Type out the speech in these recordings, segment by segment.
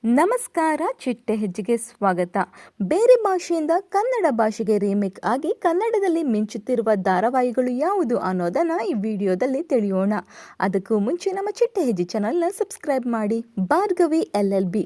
ನಮಸ್ಕಾರ, ಚಿಟ್ಟೆ ಹೆಜ್ಜೆಗೆ ಸ್ವಾಗತ. ಬೇರೆ ಭಾಷೆಯಿಂದ ಕನ್ನಡ ಭಾಷೆಗೆ ರೀಮೇಕ್ ಆಗಿ ಕನ್ನಡದಲ್ಲಿ ಮಿಂಚುತ್ತಿರುವ ಧಾರಾವಾಹಿಗಳು ಯಾವುದು ಅನ್ನೋದನ್ನ ಈ ವಿಡಿಯೋದಲ್ಲಿ ತಿಳಿಯೋಣ. ಅದಕ್ಕೂ ಮುಂಚೆ ನಮ್ಮ ಚಿಟ್ಟೆ ಹೆಜ್ಜೆ ಚಾನಲ್ನ ಸಬ್ಸ್ಕ್ರೈಬ್ ಮಾಡಿ. ಭಾರ್ಗವಿ LLB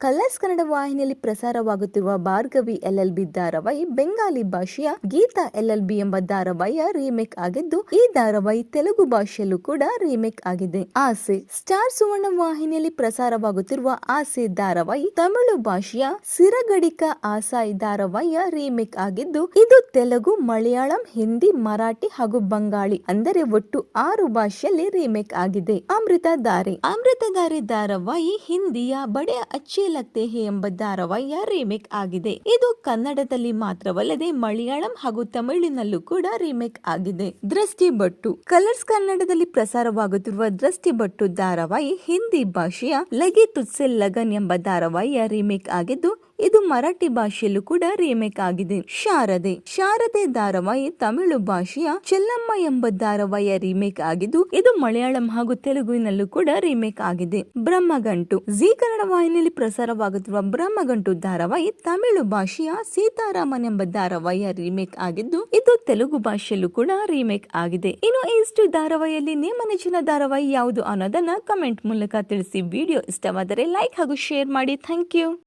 ಕಲರ್ಸ್ ಕನ್ನಡ ವಾಹಿನಿಯಲ್ಲಿ ಪ್ರಸಾರವಾಗುತ್ತಿರುವ ಭಾರ್ಗವಿ LLB ಧಾರಾವಾಹಿ ಬೆಂಗಾಲಿ ಭಾಷೆಯ ಗೀತಾ LLB ಎಂಬ ಧಾರಾವಾಹಿಯ ರೀಮೇಕ್ ಆಗಿದ್ದು, ಈ ಧಾರಾವಾಹಿ ತೆಲುಗು ಭಾಷೆಯಲ್ಲೂ ಕೂಡ ರೀಮೇಕ್ ಆಗಿದೆ. ಆಸೆ ಸ್ಟಾರ್ ಸುವರ್ಣ ವಾಹಿನಿಯಲ್ಲಿ ಪ್ರಸಾರವಾಗುತ್ತಿರುವ ಆಸೆ ಧಾರಾವಾಹಿ ತಮಿಳು ಭಾಷೆಯ ಸಿರಗಡಿಕ ಆಸಾಯಿ ಧಾರಾವಾಹಿಯ ರೀಮೇಕ್ ಆಗಿದ್ದು, ಇದು ತೆಲುಗು, ಮಲಯಾಳಂ, ಹಿಂದಿ, ಮರಾಠಿ ಹಾಗೂ ಬಂಗಾಳಿ ಅಂದರೆ ಒಟ್ಟು 6 ಭಾಷೆಯಲ್ಲಿ ರೀಮೇಕ್ ಆಗಿದೆ. ಅಮೃತಧಾರೆ ಧಾರಾವಾಹಿ ಹಿಂದಿಯ ಬಡೆ ಅಚ್ಚಿ ಲಗ್ತೆ ಹೇ ಎಂಬ ಧಾರಾವಾಹಿಯ ರೀಮೇಕ್ ಆಗಿದೆ. ಇದು ಕನ್ನಡದಲ್ಲಿ ಮಾತ್ರವಲ್ಲದೆ ಮಲಯಾಳಂ ಹಾಗೂ ತಮಿಳಿನಲ್ಲೂ ಕೂಡ ರೀಮೇಕ್ ಆಗಿದೆ. ದೃಷ್ಟಿಬೊಟ್ಟು ಕಲರ್ಸ್ ಕನ್ನಡದಲ್ಲಿ ಪ್ರಸಾರವಾಗುತ್ತಿರುವ ದೃಷ್ಟಿಬೊಟ್ಟು ಧಾರಾವಾಹಿ ಹಿಂದಿ ಭಾಷೆಯ ಲಗಿ ತುಜ್ಸೆ ಲಗನ್ ಎಂಬ ಧಾರಾವಾಹಿಯ ರೀಮೇಕ್ ಆಗಿದ್ದು, ಇದು ಮರಾಠಿ ಭಾಷೆಯಲ್ಲೂ ಕೂಡ ರೀಮೇಕ್ ಆಗಿದೆ. ಶಾರದೆ ಧಾರಾವಾಹಿ ತಮಿಳು ಭಾಷೆಯ ಚೆಲ್ಲಮ್ಮ ಎಂಬ ಧಾರಾವಾಹಿಯ ರೀಮೇಕ್ ಆಗಿದ್ದು, ಇದು ಮಲಯಾಳಂ ಹಾಗೂ ತೆಲುಗುವಿನಲ್ಲೂ ಕೂಡ ರೀಮೇಕ್ ಆಗಿದೆ. ಬ್ರಹ್ಮಗಂಟು ಜಿ ಕನ್ನಡ ವಾಹಿನಿಯಲ್ಲಿ ಪ್ರಸಾರವಾಗುತ್ತಿರುವ ಬ್ರಹ್ಮಗಂಟು ಧಾರಾವಾಹಿ ತಮಿಳು ಭಾಷೆಯ ಸೀತಾರಾಮನ್ ಎಂಬ ಧಾರಾವಾಹಿಯ ರೀಮೇಕ್ ಆಗಿದ್ದು, ಇದು ತೆಲುಗು ಭಾಷೆಯಲ್ಲೂ ಕೂಡ ರೀಮೇಕ್ ಆಗಿದೆ. ಇನ್ನು ಇಷ್ಟು ಧಾರಾವಾಹಿಯಲ್ಲಿ ನಿಮ್ಮ ನೆಚ್ಚಿನ ಧಾರಾವಾಹಿ ಯಾವುದು ಅನ್ನೋದನ್ನ ಕಮೆಂಟ್ ಮೂಲಕ ತಿಳಿಸಿ. ವಿಡಿಯೋ ಇಷ್ಟವಾದರೆ ಲೈಕ್ ಹಾಗೂ ಶೇರ್ ಮಾಡಿ. Thank you.